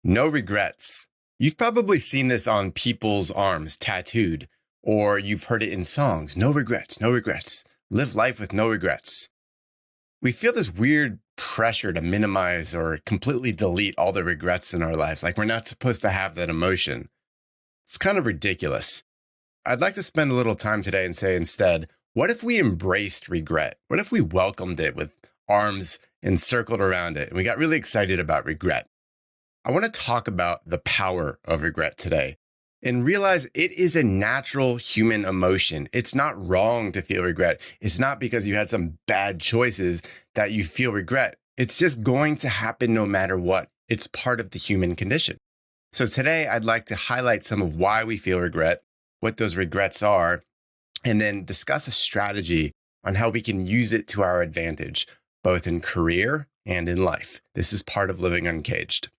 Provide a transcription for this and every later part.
No regrets. You've probably seen this on people's arms tattooed, or you've heard it in songs. No regrets, no regrets. Live life with no regrets. We feel this weird pressure to minimize or completely delete all the regrets in our lives. Like we're not supposed to have that emotion. It's kind of ridiculous. I'd like to spend a little time today and say instead, what if we embraced regret? What if we welcomed it with arms encircled around it and we got really excited about regret? I want to talk about the power of regret today and realize it is a natural human emotion. It's not wrong to feel regret. It's not because you had some bad choices that you feel regret. It's just going to happen no matter what. It's part of the human condition. So today I'd like to highlight some of why we feel regret, what those regrets are, and then discuss a strategy on how we can use it to our advantage, both in career and in life. This is part of living uncaged.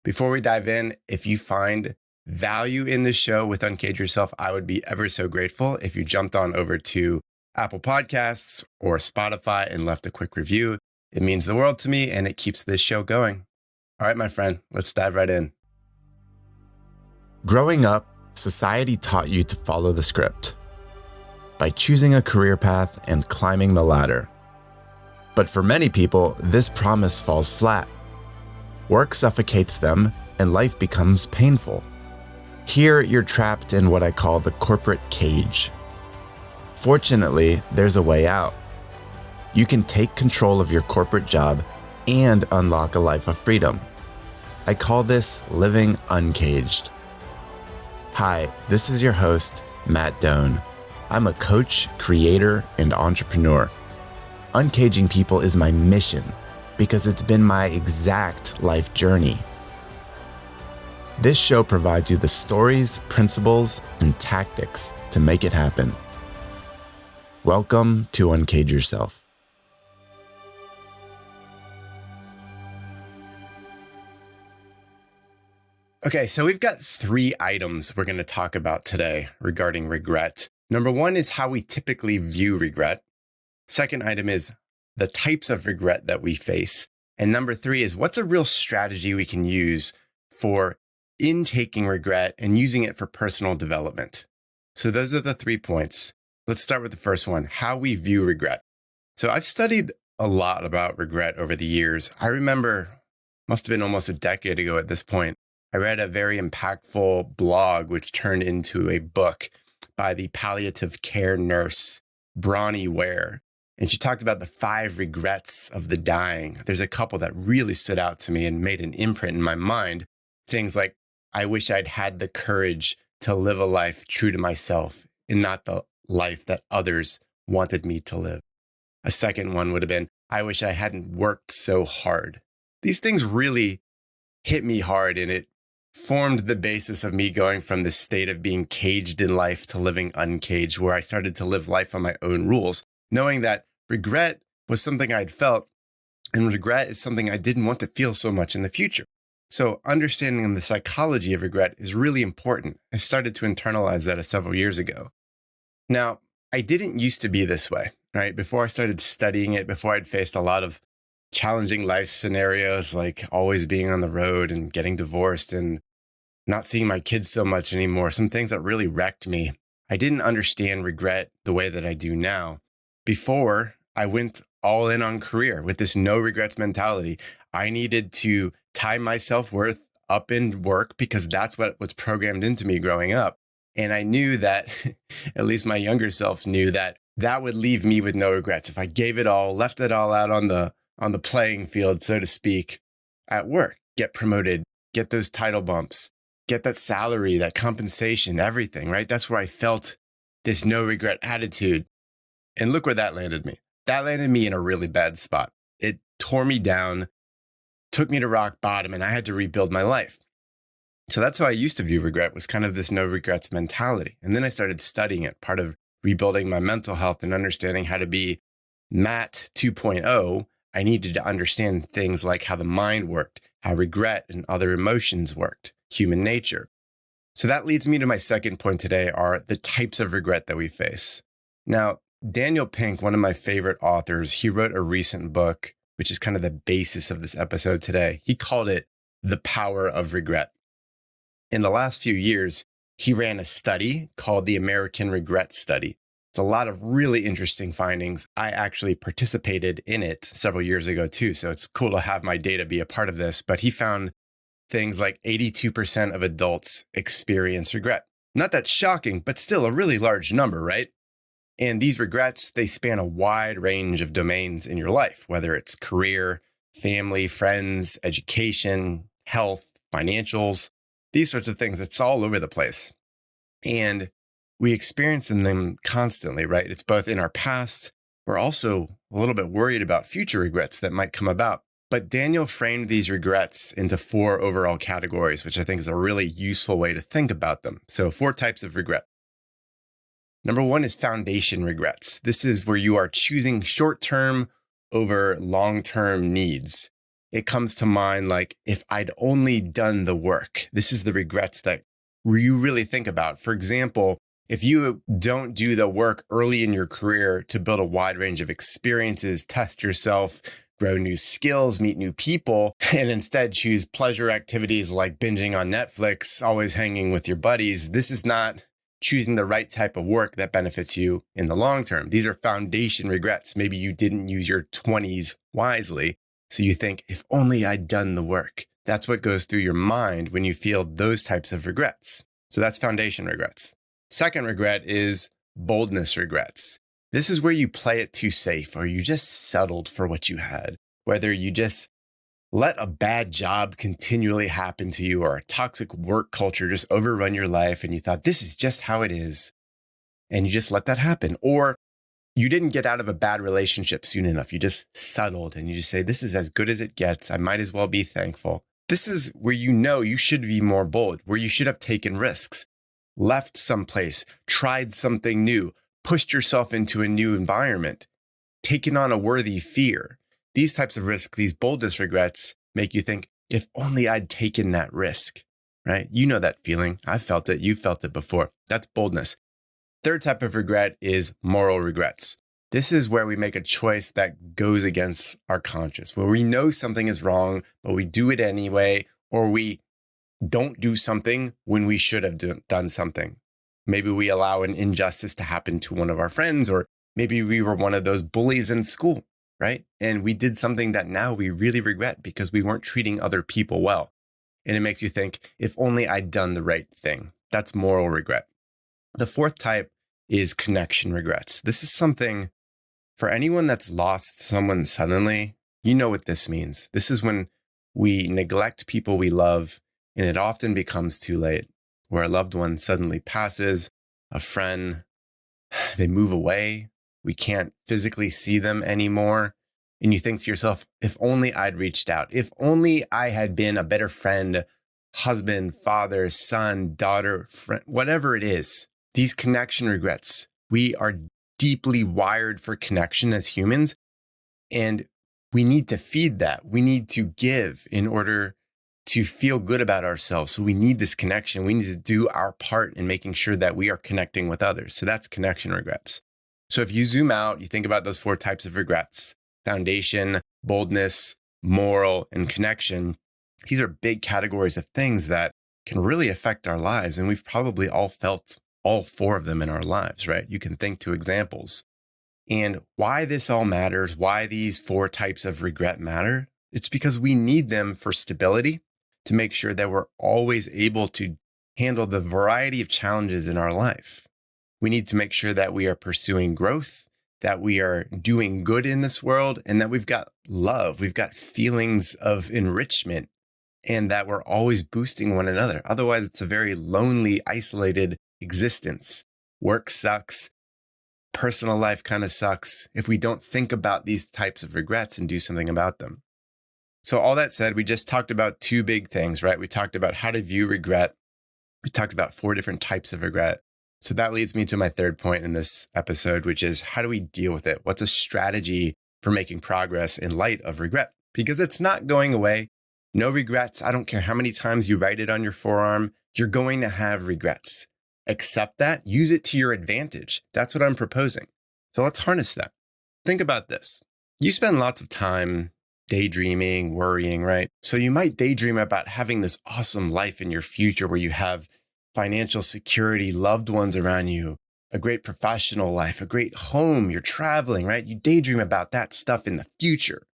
Before we dive in, if you find value in this show with Uncage Yourself, I would be ever so grateful if you jumped on over to Apple Podcasts or Spotify and left a quick review. It means the world to me and it keeps this show going. All right, my friend, let's dive right in. Growing up, society taught you to follow the script by choosing a career path and climbing the ladder. But for many people, this promise falls flat. Work suffocates them and life becomes painful. Here, you're trapped in what I call the corporate cage. Fortunately, there's a way out. You can take control of your corporate job and unlock a life of freedom. I call this living uncaged. Hi, this is your host, Matt Doan. I'm a coach, creator, and entrepreneur. Uncaging people is my mission because it's been my exact life journey. This show provides you the stories, principles, and tactics to make it happen. Welcome to Uncage Yourself. Okay, so we've got 3 items we're going to talk about today regarding regret. Number 1 is how we typically view regret. Second item is the types of regret that we face. And number 3 is what's a real strategy we can use for intaking regret and using it for personal development. So those are the 3 points. Let's start with the first one, how we view regret. So I've studied a lot about regret over the years. I remember, must have been almost a decade ago at this point, I read a very impactful blog which turned into a book by the palliative care nurse, Bronnie Ware. And she talked about the 5 regrets of the dying. There's a couple that really stood out to me and made an imprint in my mind. Things like, I wish I'd had the courage to live a life true to myself and not the life that others wanted me to live. A second one would have been, I wish I hadn't worked so hard. These things really hit me hard, and it formed the basis of me going from this state of being caged in life to living uncaged, where I started to live life on my own rules, knowing that regret was something I'd felt, and regret is something I didn't want to feel so much in the future. So understanding the psychology of regret is really important. I started to internalize that several years ago. Now, I didn't used to be this way, right? Before I started studying it, before I'd faced a lot of challenging life scenarios, like always being on the road and getting divorced and not seeing my kids so much anymore, some things that really wrecked me. I didn't understand regret the way that I do now. Before, I went all in on career with this no regrets mentality. I needed to tie my self-worth up in work because that's what was programmed into me growing up. And I knew that, at least my younger self knew that would leave me with no regrets. If I gave it all, left it all out on the playing field, so to speak, at work, get promoted, get those title bumps, get that salary, that compensation, everything, right? That's where I felt this no regret attitude. And look where that landed me. That landed me in a really bad spot. It tore me down, took me to rock bottom, and I had to rebuild my life. So that's how I used to view regret, was kind of this no regrets mentality. And then I started studying it, part of rebuilding my mental health and understanding how to be Matt 2.0. I needed to understand things like how the mind worked, how regret and other emotions worked, human nature. So that leads me to my second point today, are the types of regret that we face. Now, Daniel Pink, one of my favorite authors, he wrote a recent book, which is kind of the basis of this episode today. He called it The Power of Regret. In the last few years, he ran a study called the American Regret Study. It's a lot of really interesting findings. I actually participated in it several years ago too, so it's cool to have my data be a part of this. But he found things like 82% of adults experience regret. Not that shocking, but still a really large number, right? And these regrets, they span a wide range of domains in your life, whether it's career, family, friends, education, health, financials, these sorts of things. It's all over the place. And we experience them constantly, right? It's both in our past. We're also a little bit worried about future regrets that might come about. But Daniel framed these regrets into 4 overall categories, which I think is a really useful way to think about them. So 4 types of regret. Number 1 is foundation regrets. This is where you are choosing short-term over long-term needs. It comes to mind like, if I'd only done the work. This is the regrets that you really think about. For example, if you don't do the work early in your career to build a wide range of experiences, test yourself, grow new skills, meet new people, and instead choose pleasure activities like binging on Netflix, always hanging with your buddies, this is not choosing the right type of work that benefits you in the long term. These are foundation regrets. Maybe you didn't use your 20s wisely. So you think, if only I'd done the work. That's what goes through your mind when you feel those types of regrets. So that's foundation regrets. Second regret is boldness regrets. This is where you play it too safe, or you just settled for what you had. Whether you just let a bad job continually happen to you, or a toxic work culture just overrun your life, and you thought, this is just how it is, and you just let that happen. Or you didn't get out of a bad relationship soon enough. You just settled and you just say, this is as good as it gets. I might as well be thankful. This is where you know you should be more bold, where you should have taken risks, left someplace, tried something new, pushed yourself into a new environment, taken on a worthy fear. These types of risks, these boldness regrets, make you think, if only I'd taken that risk, right? You know that feeling. I've felt it. You've felt it before. That's boldness. Third type of regret is moral regrets. This is where we make a choice that goes against our conscience, where we know something is wrong, but we do it anyway, or we don't do something when we should have done something. Maybe we allow an injustice to happen to one of our friends, or maybe we were one of those bullies in school, right? And we did something that now we really regret because we weren't treating other people well. And it makes you think, if only I'd done the right thing. That's moral regret. The fourth type is connection regrets. This is something for anyone that's lost someone suddenly, you know what this means. This is when we neglect people we love, and it often becomes too late, where a loved one suddenly passes, a friend, they move away, we can't physically see them anymore. And you think to yourself, if only I'd reached out, if only I had been a better friend, husband, father, son, daughter, friend, whatever it is. These connection regrets, we are deeply wired for connection as humans, and we need to feed that. We need to give in order to feel good about ourselves. So we need this connection. We need to do our part in making sure that we are connecting with others. So that's connection regrets. So if you zoom out, you think about those 4 types of regrets: foundation, boldness, moral, and connection. These are big categories of things that can really affect our lives. And we've probably all felt all 4 of them in our lives, right? You can think to examples. And why this all matters, why these 4 types of regret matter, it's because we need them for stability, to make sure that we're always able to handle the variety of challenges in our life. We need to make sure that we are pursuing growth, that we are doing good in this world, and that we've got love, we've got feelings of enrichment, and that we're always boosting one another. Otherwise, it's a very lonely, isolated existence. Work sucks. Personal life kind of sucks if we don't think about these types of regrets and do something about them. So all that said, we just talked about 2 big things, right? We talked about how to view regret. We talked about 4 different types of regret. So that leads me to my third point in this episode, which is, how do we deal with it? What's a strategy for making progress in light of regret? Because it's not going away. No regrets. I don't care how many times you write it on your forearm, you're going to have regrets. Accept that, use it to your advantage. That's what I'm proposing. So let's harness that. Think about this. You spend lots of time daydreaming, worrying, right? So you might daydream about having this awesome life in your future where you have financial security, loved ones around you, a great professional life, a great home, you're traveling, right? You daydream about that stuff in the future.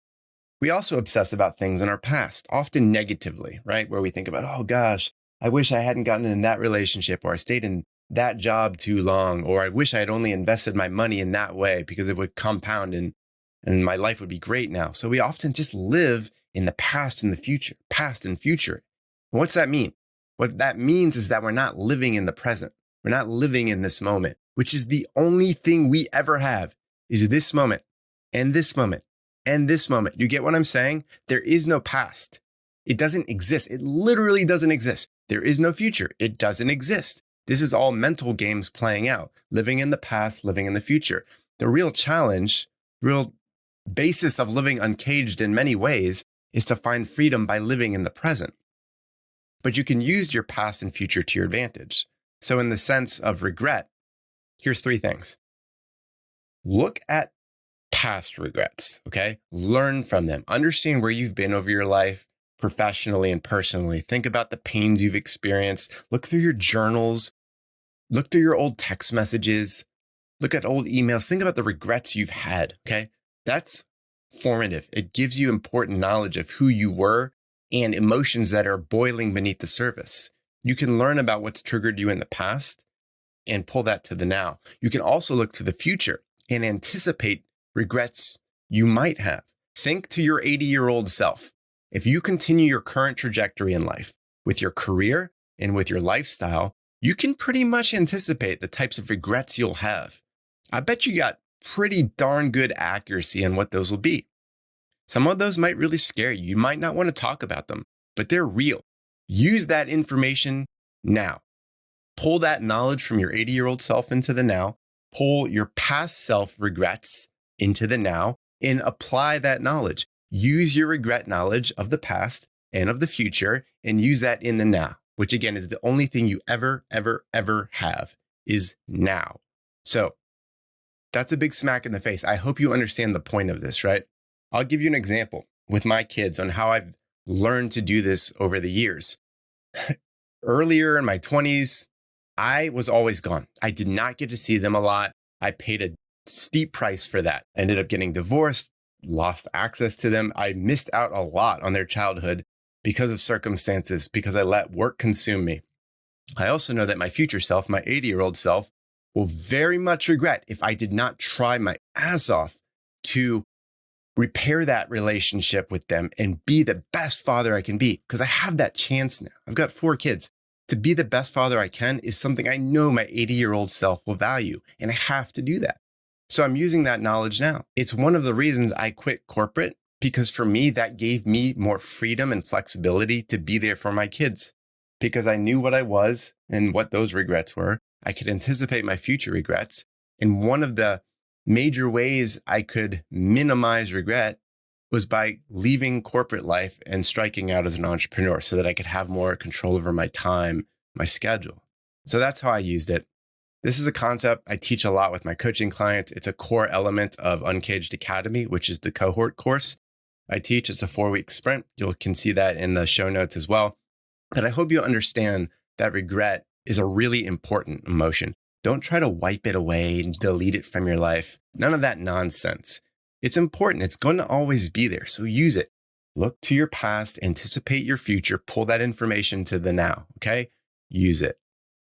We also obsess about things in our past, often negatively, right? Where we think about, oh gosh, I wish I hadn't gotten in that relationship, or I stayed in that job too long, or I wish I had only invested my money in that way because it would compound and my life would be great now. So we often just live in the past and the future, past and future. And what's that mean? What that means is that we're not living in the present. We're not living in this moment, which is the only thing we ever have, is this moment and this moment and this moment. You get what I'm saying? There is no past. It doesn't exist. It literally doesn't exist. There is no future. It doesn't exist. This is all mental games playing out, living in the past, living in the future. The real challenge, real basis of living uncaged in many ways, is to find freedom by living in the present. But you can use your past and future to your advantage. So in the sense of regret, here's 3 things. Look at past regrets, okay? Learn from them. Understand where you've been over your life, professionally and personally. Think about the pains you've experienced. Look through your journals. Look through your old text messages. Look at old emails. Think about the regrets you've had, okay? That's formative. It gives you important knowledge of who you were and emotions that are boiling beneath the surface. You can learn about what's triggered you in the past and pull that to the now. You can also look to the future and anticipate regrets you might have. Think to your 80-year-old self. If you continue your current trajectory in life with your career and with your lifestyle, you can pretty much anticipate the types of regrets you'll have. I bet you got pretty darn good accuracy on what those will be. Some of those might really scare you. You might not want to talk about them, but they're real. Use that information now. Pull that knowledge from your 80-year-old self into the now. Pull your past self regrets into the now and apply that knowledge. Use your regret knowledge of the past and of the future and use that in the now, which again is the only thing you ever have is now. So that's a big smack in the face. I hope you understand the point of this, right? I'll give you an example with my kids on how I've learned to do this over the years. Earlier in my 20s, I was always gone. I did not get to see them a lot. I paid a steep price for that. I ended up getting divorced, lost access to them. I missed out a lot on their childhood because of circumstances, because I let work consume me. I also know that my future self, my 80-year-old self, will very much regret if I did not try my ass off to repair that relationship with them and be the best father I can be, because I have that chance now. I've got 4 kids. To be the best father I can is something I know my 80-year-old self will value, and I have to do that. So I'm using that knowledge now. It's one of the reasons I quit corporate, because for me, that gave me more freedom and flexibility to be there for my kids, because I knew what I was and what those regrets were. I could anticipate my future regrets. And one of the major ways I could minimize regret was by leaving corporate life and striking out as an entrepreneur so that I could have more control over my time, my schedule. So that's how I used it. This is a concept I teach a lot with my coaching clients. It's a core element of Uncaged Academy, which is the cohort course I teach. It's a 4-week sprint. You can see that in the show notes as well. But I hope you understand that regret is a really important emotion. Don't try to wipe it away and delete it from your life. None of that nonsense. It's important. It's going to always be there. So use it. Look to your past, anticipate your future, pull that information to the now. Okay? Use it.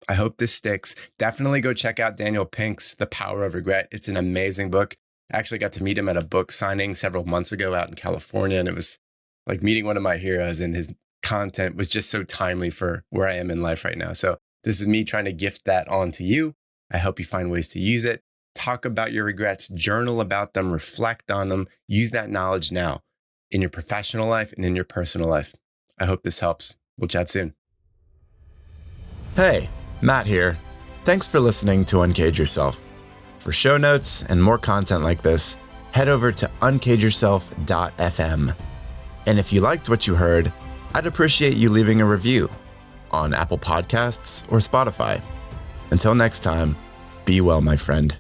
I hope this sticks. Definitely go check out Daniel Pink's The Power of Regret. It's an amazing book. I actually got to meet him at a book signing several months ago out in California. And it was like meeting one of my heroes, and his content was just so timely for where I am in life right now. So this is me trying to gift that on to you. I hope you find ways to use it. Talk about your regrets, journal about them, reflect on them. Use that knowledge now in your professional life and in your personal life. I hope this helps. We'll chat soon. Hey, Matt here. Thanks for listening to Uncage Yourself. For show notes and more content like this, head over to uncageyourself.fm. And if you liked what you heard, I'd appreciate you leaving a review on Apple Podcasts or Spotify. Until next time, be well, my friend.